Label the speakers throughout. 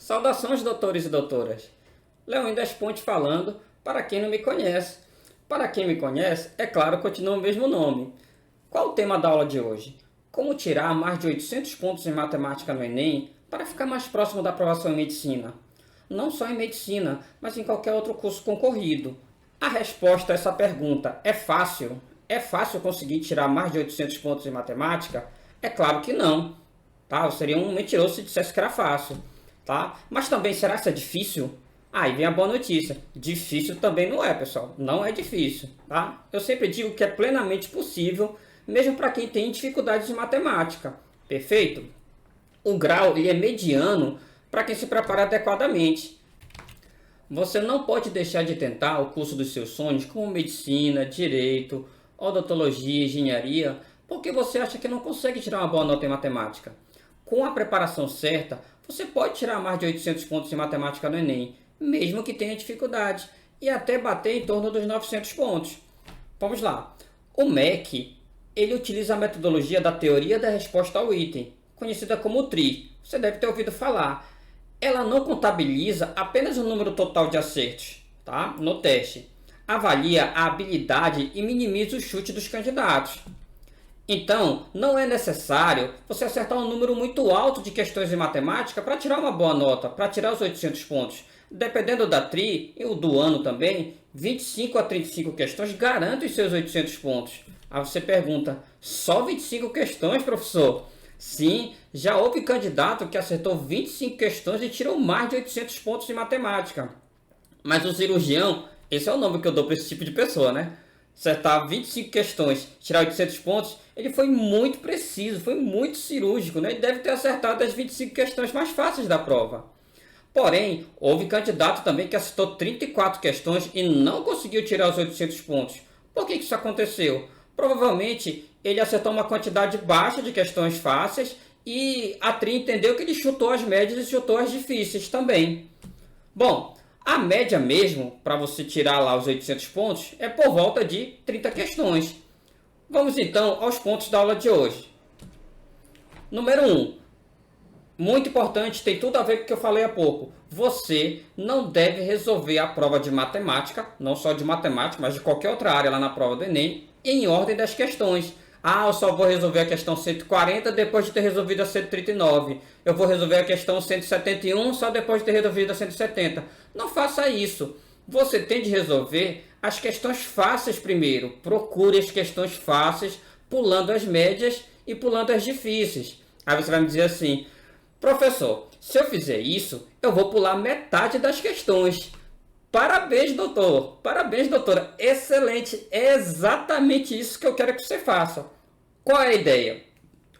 Speaker 1: Saudações, doutores e doutoras. Leonim das Pontes falando, para quem não me conhece. Para quem me conhece, é claro, continua o mesmo nome. Qual o tema da aula de hoje? Como tirar mais de 800 pontos em matemática no Enem para ficar mais próximo da aprovação em medicina? Não só em medicina, mas em qualquer outro curso concorrido. A resposta a essa pergunta é fácil? É fácil conseguir tirar mais de 800 pontos em matemática? É claro que não. Tá? Eu seria um mentiroso se dissesse que era fácil. Tá? Mas também, será que é difícil? Aí vem a boa notícia. Difícil também não é, pessoal. Não é difícil. Tá? Eu sempre digo que é plenamente possível, mesmo para quem tem dificuldades em matemática. Perfeito? O grau ele é mediano para quem se prepara adequadamente. Você não pode deixar de tentar o curso dos seus sonhos, como medicina, direito, odontologia, engenharia, porque você acha que não consegue tirar uma boa nota em matemática. Com a preparação certa, você pode tirar mais de 800 pontos em matemática no Enem, mesmo que tenha dificuldade, e até bater em torno dos 900 pontos. Vamos lá. O MEC, ele utiliza a metodologia da teoria da resposta ao item, conhecida como TRI. Você deve ter ouvido falar. Ela não contabiliza apenas o número total de acertos, tá? No teste. Avalia a habilidade e minimiza o chute dos candidatos. Então, não é necessário você acertar um número muito alto de questões em matemática para tirar uma boa nota, para tirar os 800 pontos. Dependendo da TRI e do ano também, 25 a 35 questões garantem os seus 800 pontos. Aí você pergunta, só 25 questões, professor? Sim, já houve candidato que acertou 25 questões e tirou mais de 800 pontos em matemática. Mas o cirurgião, esse é o nome que eu dou para esse tipo de pessoa, né? Acertar 25 questões, tirar 800 pontos, ele foi muito preciso, foi muito cirúrgico, né? Ele deve ter acertado as 25 questões mais fáceis da prova. Porém, houve candidato também que acertou 34 questões e não conseguiu tirar os 800 pontos. Por que isso aconteceu? Provavelmente ele acertou uma quantidade baixa de questões fáceis e a TRI entendeu que ele chutou as médias e chutou as difíceis também. Bom, a média mesmo, para você tirar lá os 800 pontos, é por volta de 30 questões. Vamos então aos pontos da aula de hoje. Número 1. Muito importante, tem tudo a ver com o que eu falei há pouco. Você não deve resolver a prova de matemática, não só de matemática, mas de qualquer outra área lá na prova do Enem, em ordem das questões. Ah, eu só vou resolver a questão 140 depois de ter resolvido a 139. Eu vou resolver a questão 171 só depois de ter resolvido a 170. Não faça isso. Você tem de resolver as questões fáceis primeiro. Procure as questões fáceis, pulando as médias e pulando as difíceis. Aí você vai me dizer assim, professor, se eu fizer isso, eu vou pular metade das questões. Parabéns, doutor. Parabéns, doutora. Excelente. É exatamente isso que eu quero que você faça. Qual é a ideia?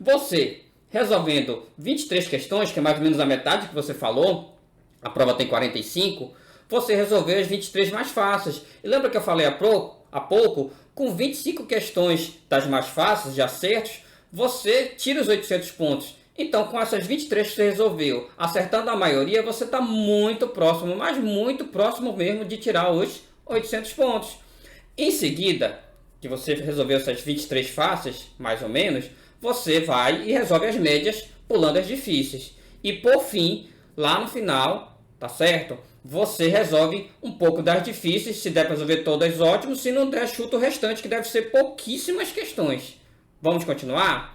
Speaker 1: Você, resolvendo 23 questões, que é mais ou menos a metade que você falou, a prova tem 45, você resolveu as 23 mais fáceis. E lembra que eu falei há pouco? Com 25 questões das mais fáceis, de acertos, você tira os 800 pontos. Então, com essas 23 que você resolveu, acertando a maioria, você está muito próximo, mas muito próximo mesmo de tirar os 800 pontos. Em seguida, que você resolveu essas 23 fáceis, mais ou menos, você vai e resolve as médias, pulando as difíceis. E por fim, lá no final, tá certo? Você resolve um pouco das difíceis, se der para resolver todas, ótimo. Se não der, chuta o restante, que deve ser pouquíssimas questões. Vamos continuar?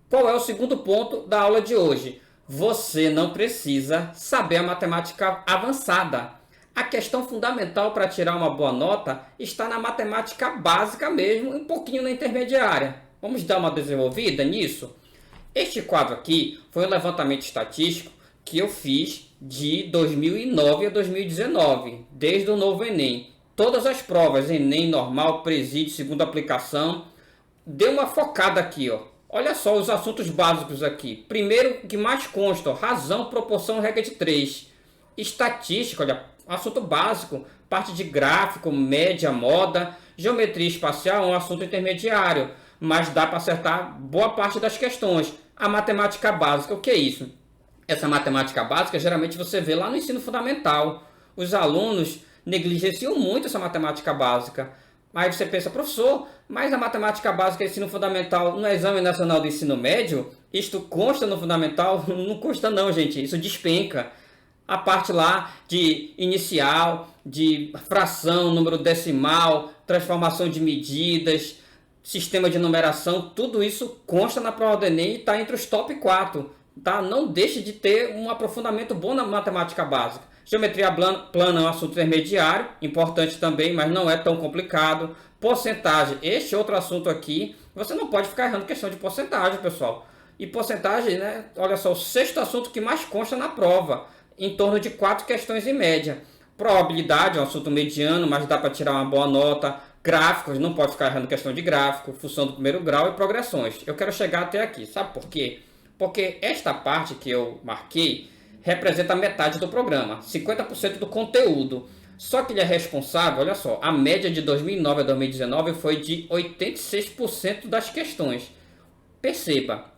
Speaker 1: Qual é o segundo ponto da aula de hoje? Você não precisa saber a matemática avançada. A questão fundamental para tirar uma boa nota está na matemática básica mesmo, um pouquinho na intermediária. Vamos dar uma desenvolvida nisso? Este quadro aqui foi um levantamento estatístico que eu fiz de 2009 a 2019, desde o novo Enem. Todas as provas, Enem, normal, presídio, segunda aplicação, deu uma focada aqui, ó. Olha só os assuntos básicos aqui. Primeiro, que mais consta, razão, proporção, regra de 3. Estatística, olha, assunto básico. Parte de gráfico, média, moda. Geometria espacial é um assunto intermediário, mas dá para acertar boa parte das questões. A matemática básica, o que é isso? Essa matemática básica, geralmente você vê lá no ensino fundamental. Os alunos negligenciam muito essa matemática básica. Aí você pensa, professor, mas a matemática básica do ensino fundamental no Exame Nacional do Ensino Médio, isto consta no fundamental? Não consta não, gente, isso despenca. A parte lá de inicial, de fração, número decimal, transformação de medidas, sistema de numeração, tudo isso consta na prova do Enem e está entre os top 4. Tá? Não deixe de ter um aprofundamento bom na matemática básica. Geometria plana é um assunto intermediário, importante também, mas não é tão complicado. Porcentagem, este outro assunto aqui, você não pode ficar errando questão de porcentagem, pessoal. E porcentagem, né? Olha só, o sexto assunto que mais consta na prova, em torno de 4 questões em média. Probabilidade é um assunto mediano, mas dá para tirar uma boa nota. Gráficos, não pode ficar errando questão de gráfico, função do primeiro grau e progressões. Eu quero chegar até aqui, sabe por quê? Porque esta parte que eu marquei representa metade do programa, 50% do conteúdo. Só que ele é responsável, olha só, a média de 2009 a 2019 foi de 86% das questões. Perceba,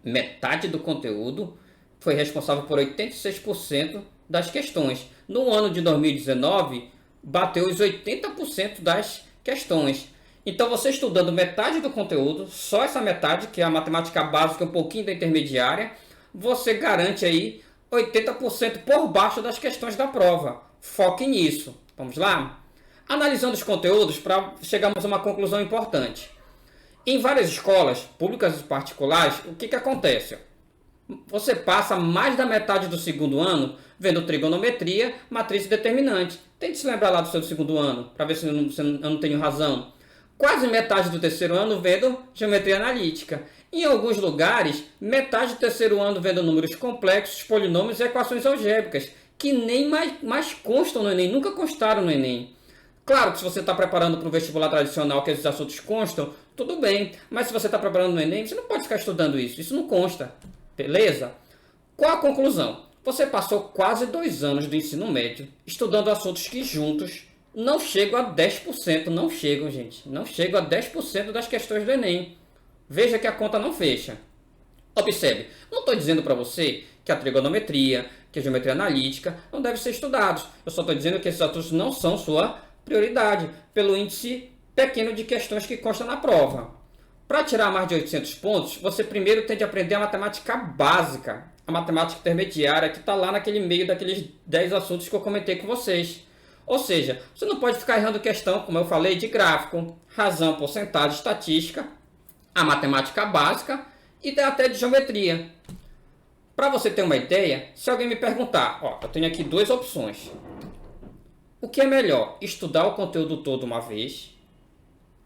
Speaker 1: metade do conteúdo foi responsável por 86% das questões. No ano de 2019, bateu os 80% das questões. Então, você estudando metade do conteúdo, só essa metade, que é a matemática básica, um pouquinho da intermediária, você garante aí 80% por baixo das questões da prova. Foque nisso. Vamos lá? Analisando os conteúdos, para chegarmos a uma conclusão importante. Em várias escolas, públicas e particulares, o que acontece? Você passa mais da metade do segundo ano vendo trigonometria, matriz e determinante. Tente se lembrar lá do seu segundo ano, para ver se eu não tenho razão. Quase metade do terceiro ano vendo geometria analítica. Em alguns lugares, metade do terceiro ano vendo números complexos, polinômios e equações algébricas, que nem mais constam no Enem, nunca constaram no Enem. Claro que se você está preparando para um vestibular tradicional que esses assuntos constam, tudo bem. Mas se você está preparando no Enem, você não pode ficar estudando isso. Isso não consta. Beleza? Qual a conclusão? Você passou quase 2 anos do ensino médio estudando assuntos que juntos não chegam a 10%. Não chegam, gente. Não chegam a 10% das questões do Enem. Veja que a conta não fecha. Observe, não estou dizendo para você que a trigonometria, que a geometria analítica não devem ser estudados. Eu só estou dizendo que esses assuntos não são sua prioridade, pelo índice pequeno de questões que consta na prova. Para tirar mais de 800 pontos, você primeiro tem de aprender a matemática básica, a matemática intermediária, que está lá naquele meio daqueles 10 assuntos que eu comentei com vocês. Ou seja, você não pode ficar errando questão, como eu falei, de gráfico, razão, porcentagem, estatística, a matemática básica e até de geometria. Para você ter uma ideia, se alguém me perguntar, ó, eu tenho aqui 2 opções. O que é melhor, estudar o conteúdo todo uma vez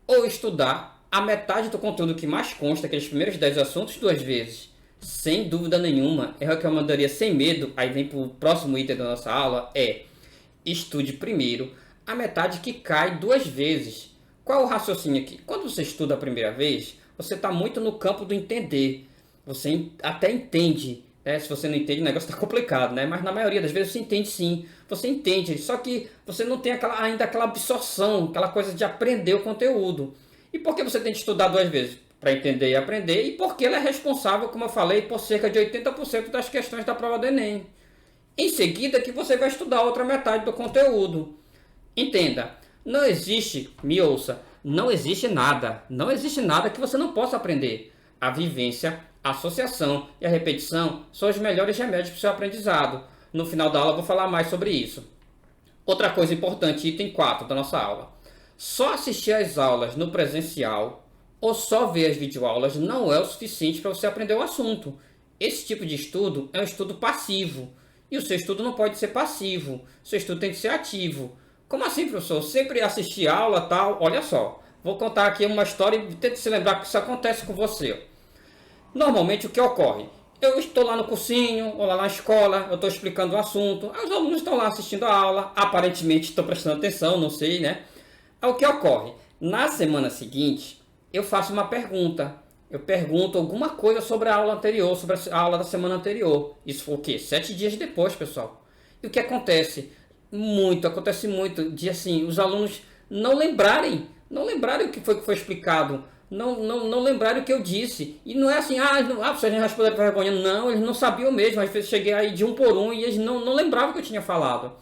Speaker 1: ou estudar a metade do conteúdo que mais consta, aqueles primeiros 10 assuntos, 2 vezes? Sem dúvida nenhuma, eu recomendaria sem medo, aí vem para o próximo item da nossa aula, estude primeiro a metade que cai 2 vezes. Qual é o raciocínio aqui? Quando você estuda a primeira vez, você está muito no campo do entender. Você até entende. Se você não entende, o negócio está complicado, né? Mas na maioria das vezes você entende sim. Você entende, só que você não tem ainda aquela absorção, aquela coisa de aprender o conteúdo. E por que você tem que estudar 2 vezes? Para entender e aprender. E porque ela é responsável, como eu falei, por cerca de 80% das questões da prova do Enem. Em seguida que você vai estudar a outra metade do conteúdo. Entenda, não existe, me ouça, não existe nada que você não possa aprender. A vivência, a associação e a repetição são os melhores remédios para o seu aprendizado. No final da aula eu vou falar mais sobre isso. Outra coisa importante, item 4 da nossa aula. Só assistir às aulas no presencial ou só ver as videoaulas não é o suficiente para você aprender o assunto. Esse tipo de estudo é um estudo passivo. E o seu estudo não pode ser passivo. O seu estudo tem que ser ativo. Como assim, professor? Eu sempre assisti aula tal. Olha só, vou contar aqui uma história e tente se lembrar que isso acontece com você. Normalmente o que ocorre? Eu estou lá no cursinho, ou lá na escola, eu estou explicando o assunto, os alunos estão lá assistindo a aula, aparentemente estão prestando atenção, não sei, né? Aí o que ocorre? Na semana seguinte, eu faço uma pergunta. Eu pergunto alguma coisa sobre a aula anterior, sobre a aula da semana anterior. Isso foi o quê? 7 dias depois, pessoal. E o que acontece? Acontece muito, de assim, os alunos não lembrarem o que foi explicado. Não lembraram o que eu disse. E não é assim, vocês não responderam para vergonha. Não, eles não sabiam mesmo. Às vezes cheguei aí de um por um e eles não lembravam o que eu tinha falado.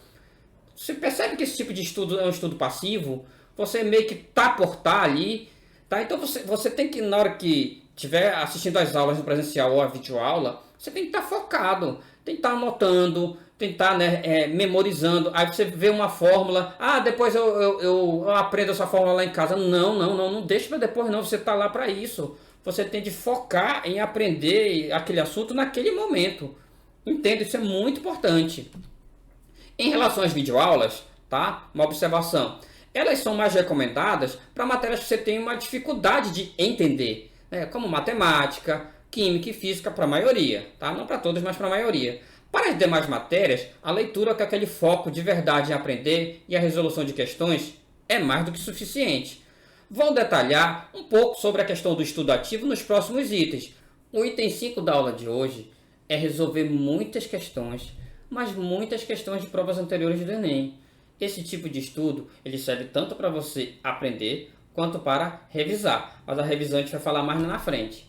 Speaker 1: Você percebe que esse tipo de estudo é um estudo passivo? Você meio que tá por estar ali. Tá? Então você tem que, na hora que estiver assistindo às aulas no presencial ou a videoaula, você tem que estar focado. tentar anotando, tentar, né, memorizando. Aí você vê uma fórmula, depois eu aprendo essa fórmula lá em casa. Não deixa para depois não, você está lá para isso. Você tem de focar em aprender aquele assunto naquele momento. Entenda, isso é muito importante. Em relação às videoaulas, tá? Uma observação. Elas são mais recomendadas para matérias que você tem uma dificuldade de entender, né? Como matemática, química e física para a maioria, tá? Não para todos, mas para a maioria. Para as demais matérias, a leitura com aquele foco de verdade em aprender e a resolução de questões é mais do que suficiente. Vou detalhar um pouco sobre a questão do estudo ativo nos próximos itens. O item 5 da aula de hoje é resolver muitas questões, mas muitas questões de provas anteriores do Enem. Esse tipo de estudo ele serve tanto para você aprender quanto para revisar, mas a revisão a gente vai falar mais na frente.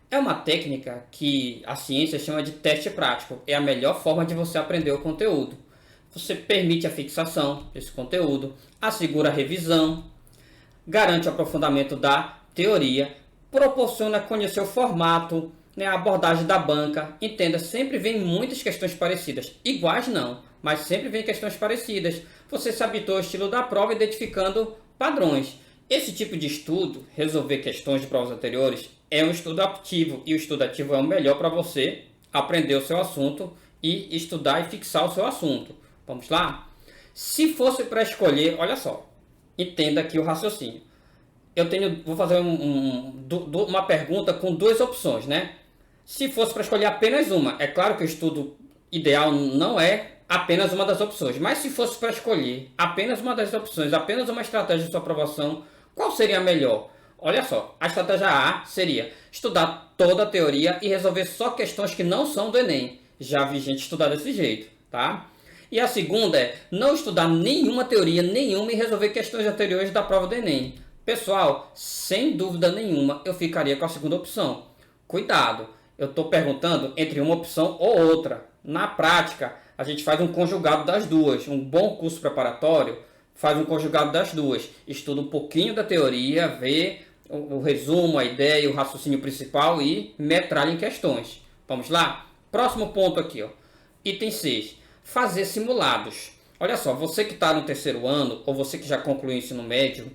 Speaker 1: É uma técnica que a ciência chama de teste prático. É a melhor forma de você aprender o conteúdo. Você permite a fixação desse conteúdo, assegura a revisão, garante o aprofundamento da teoria, proporciona conhecer o formato, né, a abordagem da banca. Entenda, sempre vem muitas questões parecidas. Iguais não, mas sempre vem questões parecidas. Você se habituou ao estilo da prova identificando padrões. Esse tipo de estudo, resolver questões de provas anteriores, é um estudo ativo. E o estudo ativo é o melhor para você aprender o seu assunto e estudar e fixar o seu assunto. Vamos lá? Se fosse para escolher, olha só, entenda aqui o raciocínio. Vou fazer uma pergunta com duas opções, né? Se fosse para escolher apenas uma, é claro que o estudo ideal não é apenas uma das opções, mas se fosse para escolher apenas uma das opções, apenas uma estratégia de sua aprovação, qual seria a melhor? Olha só, a estratégia A seria estudar toda a teoria e resolver só questões que não são do Enem. Já vi gente estudar desse jeito, tá? E a segunda é não estudar nenhuma teoria, nenhuma e resolver questões anteriores da prova do Enem. Pessoal, sem dúvida nenhuma, eu ficaria com a segunda opção. Cuidado, eu estou perguntando entre uma opção ou outra. Na prática, a gente faz um conjugado das duas. Um bom curso preparatório faz um conjugado das duas. Estuda um pouquinho da teoria, vê o resumo, a ideia, o raciocínio principal e metralha em questões. Vamos lá? Próximo ponto aqui, ó. Item 6. Fazer simulados. Olha só, você que está no terceiro ano ou você que já concluiu o ensino médio,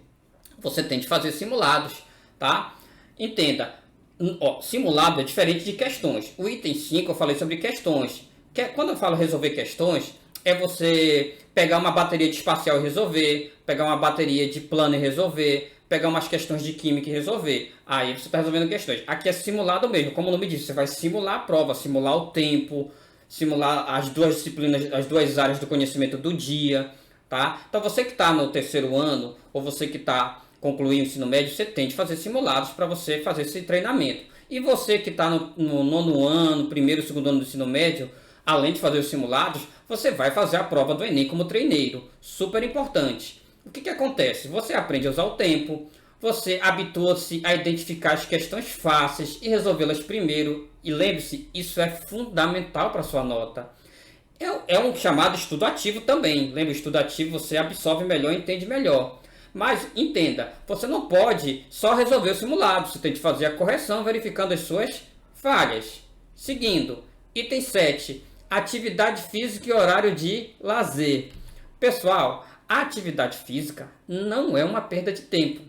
Speaker 1: você tem de fazer simulados, tá? Entenda, simulado é diferente de questões. O item 5 eu falei sobre questões. Quando eu falo resolver questões, é você pegar uma bateria de espacial e resolver, pegar uma bateria de plano e resolver, pegar umas questões de química e resolver. Aí você está resolvendo questões. Aqui é simulado mesmo, como o nome diz, você vai simular a prova, simular o tempo, simular as duas disciplinas, as duas áreas do conhecimento do dia, tá? Então você que está no terceiro ano, ou você que está concluindo o ensino médio, você tem de fazer simulados para você fazer esse treinamento. E você que está no nono ano, primeiro e segundo ano do ensino médio, além de fazer os simulados, você vai fazer a prova do Enem como treineiro. Super importante. O que acontece? Você aprende a usar o tempo, você habitua-se a identificar as questões fáceis e resolvê-las primeiro. E lembre-se, isso é fundamental para a sua nota. É um chamado estudo ativo também. Lembra, estudo ativo você absorve melhor e entende melhor. Mas entenda, você não pode só resolver o simulado. Você tem que fazer a correção verificando as suas falhas. Seguindo, item 7. Atividade física e horário de lazer. Pessoal, a atividade física não é uma perda de tempo.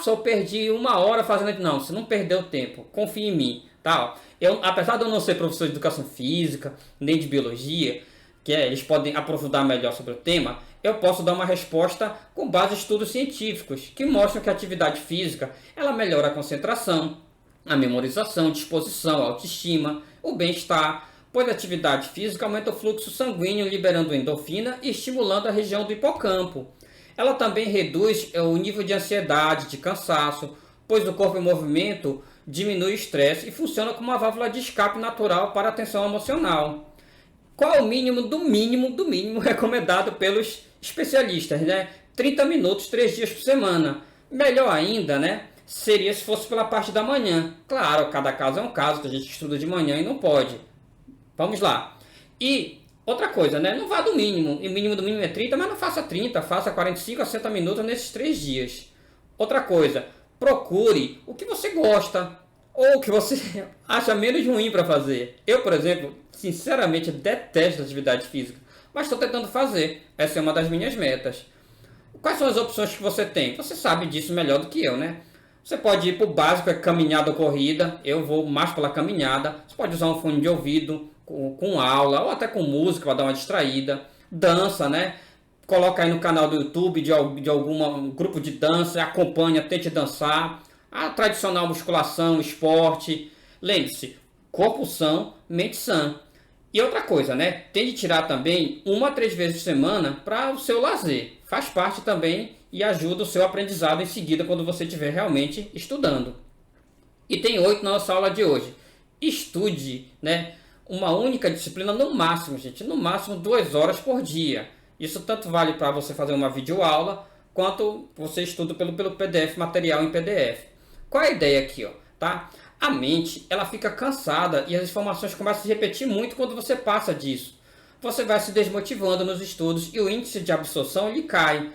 Speaker 1: Só perdi uma hora fazendo... Não, você não perdeu tempo. Confie em mim. Tá? Apesar de eu não ser professor de educação física, nem de biologia, eles podem aprofundar melhor sobre o tema, eu posso dar uma resposta com base em estudos científicos, que mostram que a atividade física ela melhora a concentração, a memorização, disposição, a autoestima, o bem-estar, pois a atividade física aumenta o fluxo sanguíneo, liberando endorfina e estimulando a região do hipocampo. Ela também reduz o nível de ansiedade, de cansaço, pois o corpo em movimento diminui o estresse e funciona como uma válvula de escape natural para a tensão emocional. Qual é o mínimo do mínimo recomendado pelos especialistas, né? 30 minutos, 3 dias por semana. Melhor ainda, né? Seria se fosse pela parte da manhã. Claro, cada caso é um caso, tem gente que estuda de manhã e não pode. Vamos lá. E outra coisa, né? Não vá do mínimo. E o mínimo do mínimo é 30, mas não faça 30, faça 45 a 60 minutos nesses 3 dias. Outra coisa, procure o que você gosta. ou que você acha menos ruim para fazer. Eu, por exemplo, sinceramente detesto atividade física, mas estou tentando fazer. Essa é uma das minhas metas. Quais são as opções que você tem? Você sabe disso melhor do que eu, né? Você pode ir para o básico, é caminhada ou corrida. Eu vou mais pela caminhada. Você pode usar um fone de ouvido com aula ou até com música para dar uma distraída. Dança, né? Coloca aí no canal do YouTube de algum grupo de dança, acompanha, tente dançar. A tradicional musculação, esporte. Lembre-se, corpo são, mente sã. E outra coisa, né? Tem de tirar também 1 a 3 vezes por semana para o seu lazer. Faz parte também e ajuda o seu aprendizado em seguida quando você estiver realmente estudando. Item 8 na nossa aula de hoje. Estude, né? Uma única disciplina no máximo, gente. No máximo 2 horas por dia. Isso tanto vale para você fazer uma videoaula, quanto você estuda pelo PDF, material em PDF. Qual é a ideia aqui, ó? Tá? A mente, ela fica cansada e as informações começam a se repetir muito quando você passa disso. Você vai se desmotivando nos estudos e o índice de absorção ele cai.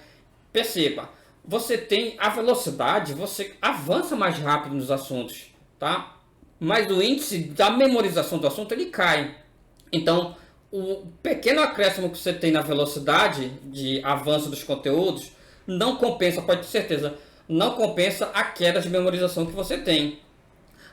Speaker 1: Perceba, você tem a velocidade, você avança mais rápido nos assuntos, tá? Mas o índice da memorização do assunto ele cai. Então, o pequeno acréscimo que você tem na velocidade de avanço dos conteúdos não compensa, pode ter certeza, não compensa a queda de memorização que você tem.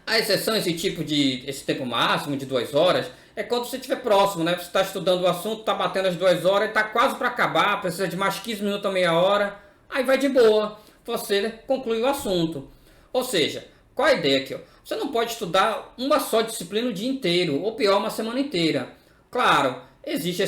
Speaker 1: A exceção, esse tempo máximo de 2 horas, é quando você estiver próximo, né? Você está estudando o assunto, está batendo as 2 horas, está quase para acabar, precisa de mais 15 minutos ou meia hora, aí vai de boa, você conclui o assunto. Ou seja, qual a ideia aqui? Ó? Você não pode estudar uma só disciplina o dia inteiro, ou pior, uma semana inteira. Claro, existem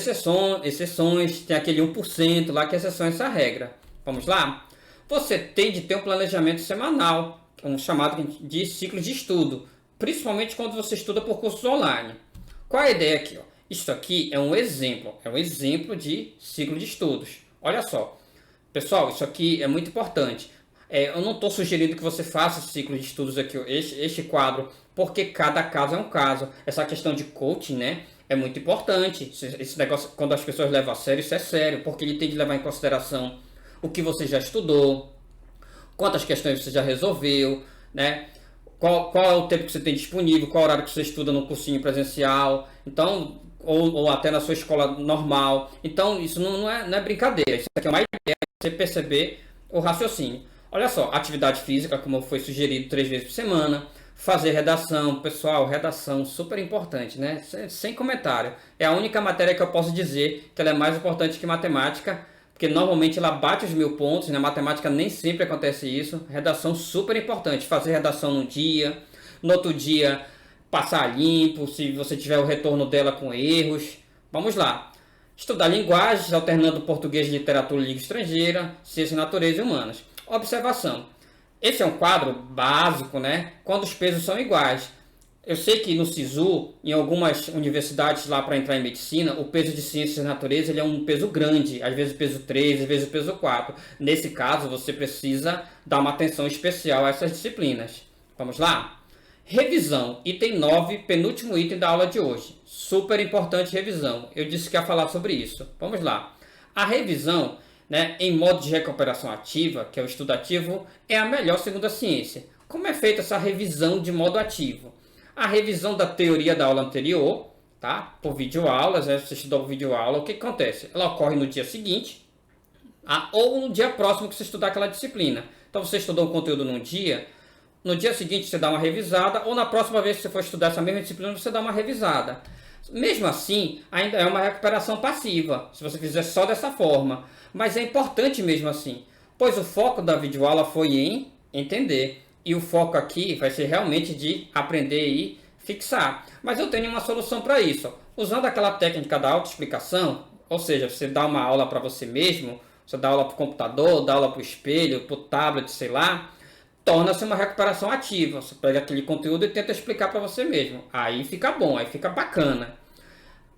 Speaker 1: exceções, tem aquele 1% lá que é exceção a essa regra. Vamos lá? Você tem de ter um planejamento semanal, um chamado de ciclo de estudo, principalmente quando você estuda por cursos online. Qual é a ideia aqui? Ó? Isso aqui é um exemplo de ciclo de estudos. Olha só, pessoal, isso aqui é muito importante. Eu não estou sugerindo que você faça esse ciclo de estudos aqui, este quadro, porque cada caso é um caso. Essa questão de coaching, né, é muito importante. Esse negócio, quando as pessoas levam a sério, isso é sério, porque ele tem de levar em consideração o que você já estudou, quantas questões você já resolveu, né? Qual é o tempo que você tem disponível, qual é o horário que você estuda no cursinho presencial, então, ou até na sua escola normal. Então, isso não é brincadeira. Isso aqui é uma ideia para você perceber o raciocínio. Olha só, atividade física, como foi sugerido, 3 vezes por semana. Fazer redação, pessoal, redação, super importante, né? Sem comentário. É a única matéria que eu posso dizer que ela é mais importante que matemática, porque normalmente ela bate os 1000 pontos, na matemática nem sempre acontece isso. Redação super importante, fazer redação num dia, no outro dia passar limpo, se você tiver o retorno dela com erros. Vamos lá. Estudar linguagens, alternando português, literatura e língua estrangeira, ciência, natureza e humanas. Observação. Esse é um quadro básico, né? Quando os pesos são iguais. Eu sei que no SISU, em algumas universidades lá para entrar em medicina, o peso de ciências e natureza ele é um peso grande, às vezes o peso 3, às vezes o peso 4. Nesse caso, você precisa dar uma atenção especial a essas disciplinas. Vamos lá? Revisão, item 9, penúltimo item da aula de hoje. Super importante revisão. Eu disse que ia falar sobre isso. Vamos lá. A revisão, né, em modo de recuperação ativa, que é o estudo ativo, é a melhor segundo a ciência. Como é feita essa revisão de modo ativo? A revisão da teoria da aula anterior, tá? Por videoaulas, né? Você estudou videoaula, o que acontece? Ela ocorre no dia seguinte, ou no dia próximo que você estudar aquela disciplina. Então você estudou um conteúdo num dia, no dia seguinte você dá uma revisada, ou na próxima vez que você for estudar essa mesma disciplina, você dá uma revisada. Mesmo assim, ainda é uma recuperação passiva, se você fizer só dessa forma. Mas é importante mesmo assim, pois o foco da videoaula foi em entender. E o foco aqui vai ser realmente de aprender e fixar. Mas eu tenho uma solução para isso. Usando aquela técnica da autoexplicação, ou seja, você dá uma aula para você mesmo, você dá aula para o computador, dá aula para o espelho, para o tablet, sei lá, torna-se uma recuperação ativa. Você pega aquele conteúdo e tenta explicar para você mesmo. Aí fica bom, aí fica bacana.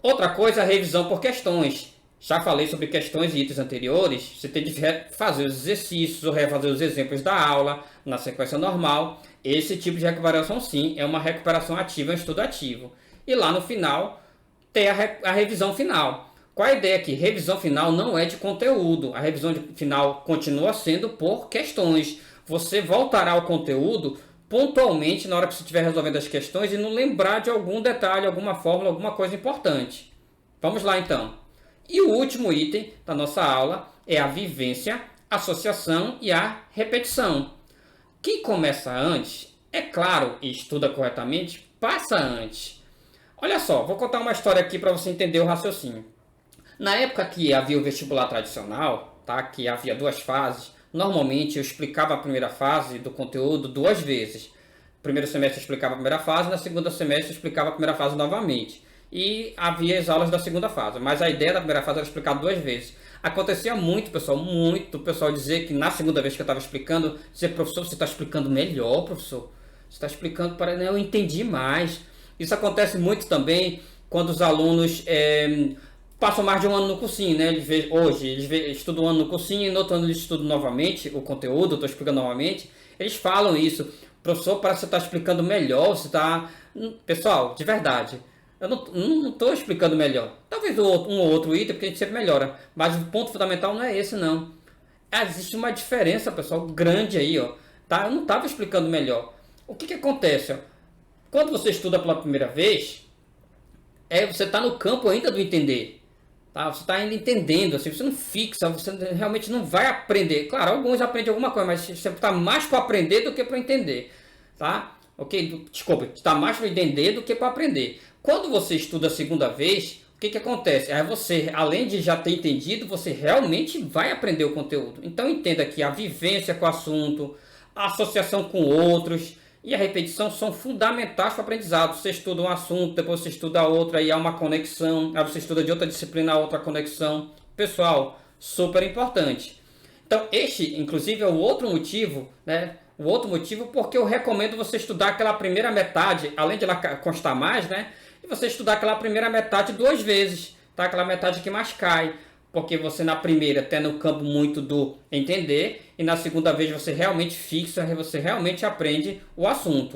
Speaker 1: Outra coisa é a revisão por questões. Já falei sobre questões e itens anteriores. Você tem de fazer os exercícios ou refazer os exemplos da aula na sequência normal. Esse tipo de recuperação, sim, é uma recuperação ativa, é um estudo ativo. E lá no final, tem a revisão final. Qual a ideia aqui? Revisão final não é de conteúdo. A revisão final continua sendo por questões. Você voltará ao conteúdo pontualmente na hora que você estiver resolvendo as questões e não lembrar de algum detalhe, alguma fórmula, alguma coisa importante. Vamos lá então. E o último item da nossa aula é a vivência, associação e a repetição. Quem começa antes, é claro, e estuda corretamente, passa antes. Olha só, vou contar uma história aqui para você entender o raciocínio. Na época que havia o vestibular tradicional, tá, que havia duas fases, normalmente eu explicava a primeira fase do conteúdo duas vezes. No primeiro semestre eu explicava a primeira fase, na segunda semestre eu explicava a primeira fase novamente. E havia as aulas da segunda fase, mas a ideia da primeira fase era explicar duas vezes. Acontecia muito, pessoal dizer que na segunda vez que eu estava explicando, dizer, professor, você está explicando melhor, professor. Você está explicando para eu entendi mais. Isso acontece muito também quando os alunos passam mais de um ano no cursinho, né? Eles estudam um ano no cursinho e no outro ano eles estudam novamente o conteúdo, estou explicando novamente. Eles falam isso, professor, parece que você está explicando melhor, você está... Pessoal, de verdade, eu não estou explicando melhor. Talvez um ou outro item, porque a gente sempre melhora. Mas o ponto fundamental não é esse, não. Existe uma diferença, pessoal, grande aí, ó. Tá? Eu não estava explicando melhor. O que acontece, ó? Quando você estuda pela primeira vez, você está no campo ainda do entender. Tá? Você está ainda entendendo, assim, você não fixa, você realmente não vai aprender. Claro, alguns aprendem alguma coisa, mas você está mais para aprender do que para entender. Tá? Ok? Desculpa, está mais para entender do que para aprender. Quando você estuda a segunda vez, o que acontece? Aí você, além de já ter entendido, você realmente vai aprender o conteúdo. Então entenda que a vivência com o assunto, a associação com outros e a repetição são fundamentais para o aprendizado. Você estuda um assunto, depois você estuda outro, aí há uma conexão, aí você estuda de outra disciplina a outra conexão. Pessoal, super importante. Então este, inclusive, é o outro motivo, né? O outro motivo porque eu recomendo você estudar aquela primeira metade, além de ela constar mais, né? E você estudar aquela primeira metade duas vezes, tá? Aquela metade que mais cai. Porque você na primeira tem no campo muito do entender e na segunda vez você realmente fixa, você realmente aprende o assunto.